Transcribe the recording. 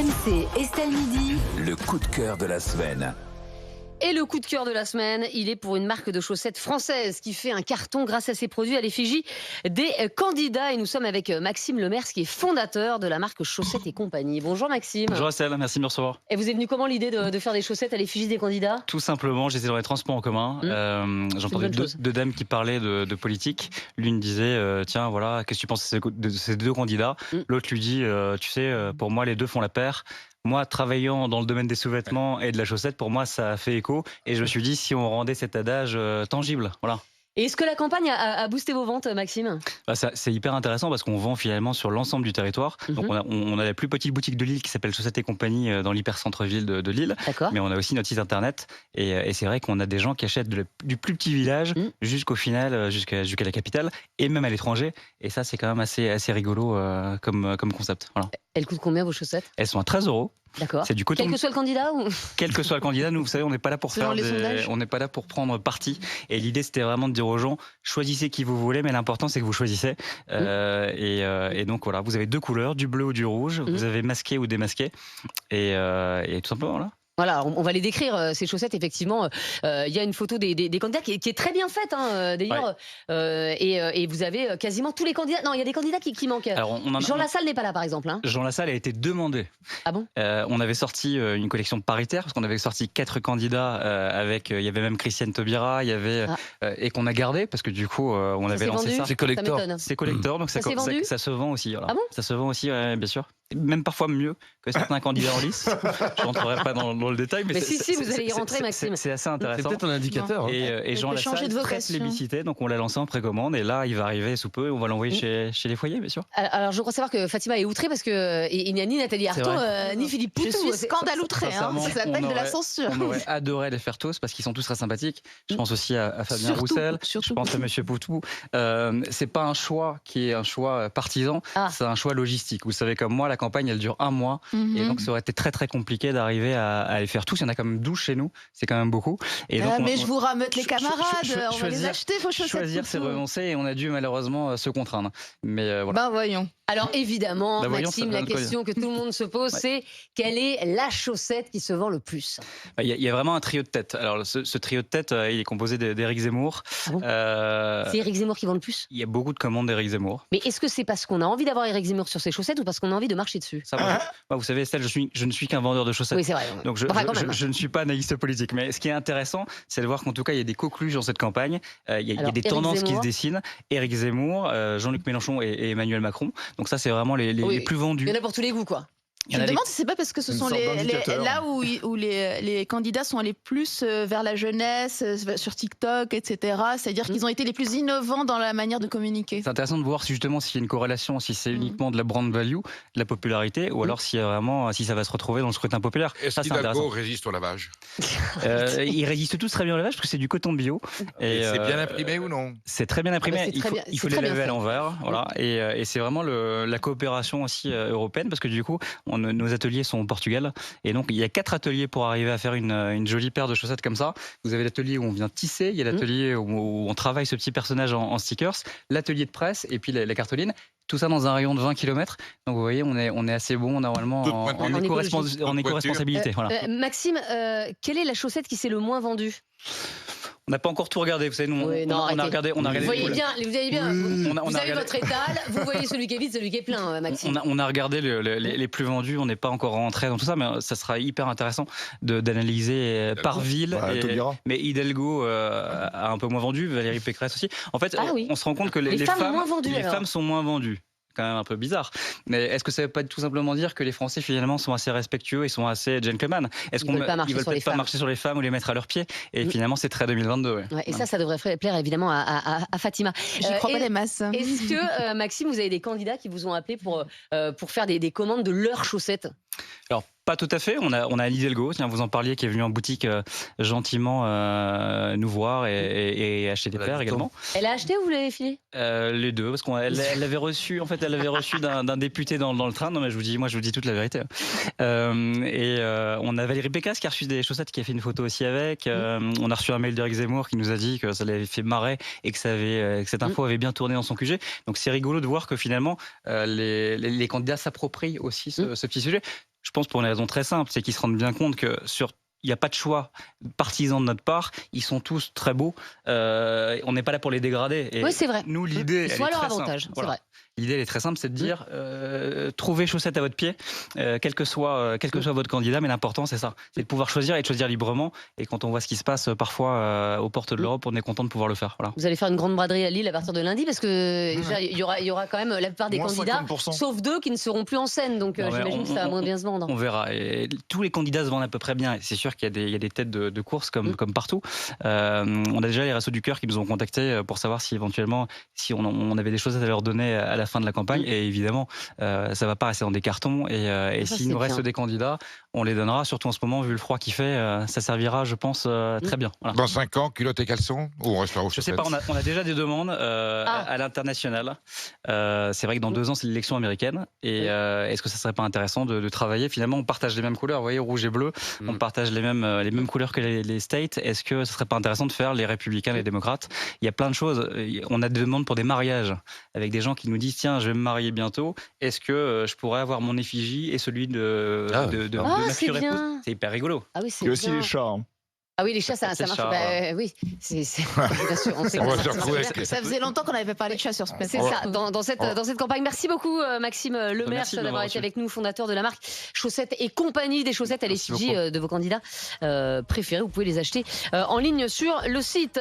RMC, Estelle Midi. Le coup de cœur de la semaine. Et le coup de cœur de la semaine, il est pour une marque de chaussettes française qui fait un carton grâce à ses produits à l'effigie des candidats. Et nous sommes avec Maxime Lemers, qui est fondateur de la marque Chaussettes et Compagnie. Bonjour Maxime. Bonjour Estelle, merci de me recevoir. Et vous est venu comment l'idée de faire des chaussettes à l'effigie des candidats? Tout simplement, j'étais dans les transports en commun. J'entendais deux dames qui parlaient de politique. L'une disait tiens, voilà, qu'est-ce que tu penses de ces deux candidats? L'autre lui dit tu sais, pour moi, les deux font la paire. Moi, travaillant dans le domaine des sous-vêtements et de la chaussette, pour moi, ça a fait écho. Et je me suis dit, si on rendait cet adage tangible, voilà. Et est-ce que la campagne a boosté vos ventes, Maxime? C'est hyper intéressant parce qu'on vend finalement sur l'ensemble du territoire. Donc on a la plus petite boutique de Lille qui s'appelle Chaussettes et Compagnie dans l'hyper-centre-ville de Lille. Mais on a aussi notre site internet. Et c'est vrai qu'on a des gens qui achètent du plus petit village jusqu'au final, jusqu'à la capitale et même à l'étranger. Et ça, c'est quand même assez rigolo comme concept. Voilà. Elles coûtent combien vos chaussettes? Elles sont à 13 €. D'accord. C'est du coton. Quel que soit le candidat ou... Quel que soit le candidat, nous, vous savez, on n'est pas là pour on n'est pas là pour prendre parti. Et l'idée, c'était vraiment de dire aux gens, choisissez qui vous voulez, mais l'important, c'est que vous choisissez. Et donc voilà, vous avez deux couleurs, du bleu ou du rouge. Vous avez masqué ou démasqué. Et tout simplement, là. Voilà, on va les décrire, ces chaussettes, effectivement. Il y a une photo des candidats qui est très bien faite, hein, d'ailleurs. Ouais. Et vous avez quasiment tous les candidats. Non, il y a des candidats qui manquent. Alors, Jean Lassalle n'est pas là, par exemple. Hein. Jean Lassalle a été demandé. Ah bon? On avait sorti une collection paritaire, parce qu'on avait sorti 4 candidats avec... Il y avait même Christiane Taubira, il y avait... et qu'on a gardé, parce que du coup, on avait lancé ça. C'est collector. C'est collector, donc ça se vend aussi. Voilà. Ah bon? Ça se vend aussi, bien sûr. Même parfois mieux que certains candidats en lice. Je ne rentrerai pas dans le détail. Mais si, vous allez y rentrer, Maxime. C'est assez intéressant. C'est peut-être un indicateur. Et Jean Lassalle, très plébiscité, donc on l'a lancé en précommande. Et là, il va arriver sous peu. On va l'envoyer chez les foyers, bien sûr. Alors, je crois savoir que Fatima est outrée parce qu'il n'y a ni Nathalie Arthaud, ni Philippe Poutou. Je suis scandale outrée. Ça s'appelle de la censure. On aurait adoré les faire tous parce qu'ils sont tous très sympathiques. Je pense aussi à Fabien Roussel. Je pense à Monsieur Poutou. C'est pas un choix qui est un choix partisan. C'est un choix logistique. Vous savez, comme moi, la campagne, elle dure un mois. Et donc, ça aurait été très, très compliqué d'arriver à les faire tous. Il y en a quand même 12 chez nous. C'est quand même beaucoup. Et donc, mais je vous rameute les camarades. On va les acheter, vos chaussettes. Choisir, c'est renoncer. Et on a dû malheureusement se contraindre. Mais voilà. Ben voyons. Alors évidemment, Maxime, la question que tout le monde se pose, c'est quelle est la chaussette qui se vend le plus? Il y a vraiment un trio de tête. Alors ce trio de tête, il est composé d'Éric Zemmour. Ah bon, c'est Éric Zemmour qui vend le plus? Il y a beaucoup de commandes d'Éric Zemmour. Mais est-ce que c'est parce qu'on a envie d'avoir Éric Zemmour sur ses chaussettes ou parce qu'on a envie de marcher dessus? Vous savez, Estelle, je ne suis qu'un vendeur de chaussettes. Oui, c'est vrai. Donc je ne suis pas analyste politique. Mais ce qui est intéressant, c'est de voir qu'en tout cas, il y a des coqueluches dans cette campagne. Il y a des tendances qui se dessinent. Éric Zemmour, Jean-Luc Mélenchon et Emmanuel Macron. Donc ça, c'est vraiment les plus vendus. Il y en a pour tous les goûts, quoi. Je me demande si c'est pas parce que ce sont là où les candidats sont allés plus vers la jeunesse, sur TikTok, etc. C'est-à-dire qu'ils ont été les plus innovants dans la manière de communiquer. C'est intéressant de voir justement s'il y a une corrélation, si c'est uniquement de la brand value, de la popularité, ou alors si ça va se retrouver dans le scrutin populaire. Est-ce qu'Hidalgo résiste au lavage? Ils résistent tous très bien au lavage parce que c'est du coton bio. Et c'est bien imprimé ou non? C'est très bien imprimé. Il faut les laver à l'envers. Voilà. Et c'est vraiment la coopération aussi européenne parce que du coup, nos ateliers sont au Portugal et donc il y a 4 ateliers pour arriver à faire une jolie paire de chaussettes comme ça. Vous avez l'atelier où on vient tisser, il y a l'atelier où on travaille ce petit personnage en stickers, l'atelier de presse et puis la cartoline. Tout ça dans un rayon de 20 km. Donc vous voyez, on est assez bon normalement en éco-responsabilité. Voilà. Maxime, quelle est la chaussette qui s'est le moins vendue? On n'a pas encore tout regardé, vous savez, nous, on a regardé. Vous avez votre étal, vous voyez celui qui est vide, celui qui est plein, Maxime. On a regardé les plus vendus, on n'est pas encore rentré dans tout ça, mais ça sera hyper intéressant d'analyser par ville. Mais Hidalgo a un peu moins vendu, Valérie Pécresse aussi. En fait, on se rend compte que les femmes sont moins vendues. Quand même un peu bizarre. Mais est-ce que ça veut pas tout simplement dire que les Français finalement sont assez respectueux et sont assez gentlemen? Est-ce qu'ils veulent peut-être pas marcher sur les femmes ou les mettre à leurs pieds? Et finalement, c'est très 2022. Et ça devrait plaire évidemment à Fatima. J'y crois pas des masses. Est-ce que, Maxime, vous avez des candidats qui vous ont appelé pour faire des commandes de leurs chaussettes? Alors, pas tout à fait. On a Anne Hidalgo, vous en parliez, qui est venue en boutique gentiment nous voir et acheter des paires également. Elle a acheté ou vous l'avez filé? Les deux, parce qu'elle l'avait reçu. En fait, elle l'avait reçu d'un député dans le train. Non, mais je vous dis toute la vérité. On a Valérie Pécresse qui a reçu des chaussettes, qui a fait une photo aussi avec. On a reçu un mail d'Éric Zemmour qui nous a dit que ça l'avait fait marrer et que cette info avait bien tourné dans son QG. Donc c'est rigolo de voir que finalement les candidats s'approprient aussi ce petit sujet. Je pense pour une raison très simple, c'est qu'ils se rendent bien compte que il n'y a pas de choix partisan de notre part. Ils sont tous très beaux. On n'est pas là pour les dégrader. Oui, c'est vrai. Nous, l'idée, soit leur avantage. C'est vrai. L'idée, elle est très simple, c'est de dire trouvez chaussettes à votre pied, quel que soit votre candidat. Mais l'important, c'est ça, c'est de pouvoir choisir et de choisir librement. Et quand on voit ce qui se passe parfois aux portes de l'Europe, on est content de pouvoir le faire. Voilà. Vous allez faire une grande braderie à Lille à partir de lundi, parce que déjà, il y aura quand même la plupart des candidats, 50%. sauf 2 qui ne seront plus en scène. Donc j'imagine que ça va moins bien se vendre. On verra. Et tous les candidats se vendent à peu près bien. Et c'est sûr qu'il y a des têtes de course comme partout. On a déjà les Restos du Cœur qui nous ont contactés pour savoir si éventuellement, si on avait des choses à leur donner à la fin de la campagne. Et évidemment, ça va pas rester dans des cartons. Et s'il nous reste des candidats, on les donnera. Surtout en ce moment, vu le froid qu'il fait, ça servira, je pense, très bien. Voilà. Dans 5 ans, culottes et caleçons, ou on restera aux chaussettes? Je sais pas, on a déjà des demandes à l'international. C'est vrai que dans 2 ans, c'est l'élection américaine. Et est-ce que ça serait pas intéressant de travailler? Finalement, on partage les mêmes couleurs, vous voyez, rouge et bleu. On partage les mêmes couleurs que les States. Est-ce que ce serait pas intéressant de faire les républicains, les démocrates? Il y a plein de choses. On a des demandes pour des mariages avec des gens qui nous disent tiens, je vais me marier bientôt. Est-ce que je pourrais avoir mon effigie et celui de ma future épouse? C'est hyper rigolo. Ah oui, c'est Il y a aussi les chats. Hein. Ah oui, les chats, ça marche. Oui, c'est bien sûr. On sait que ça faisait longtemps qu'on n'avait pas parlé de chats sur ce plateau. C'est ça, dans cette campagne. Merci beaucoup, Maxime Lemers, d'avoir été avec nous, fondateur de la marque Chaussettes et compagnie, des chaussettes à l'effigie de vos candidats préférés. Vous pouvez les acheter en ligne sur le site.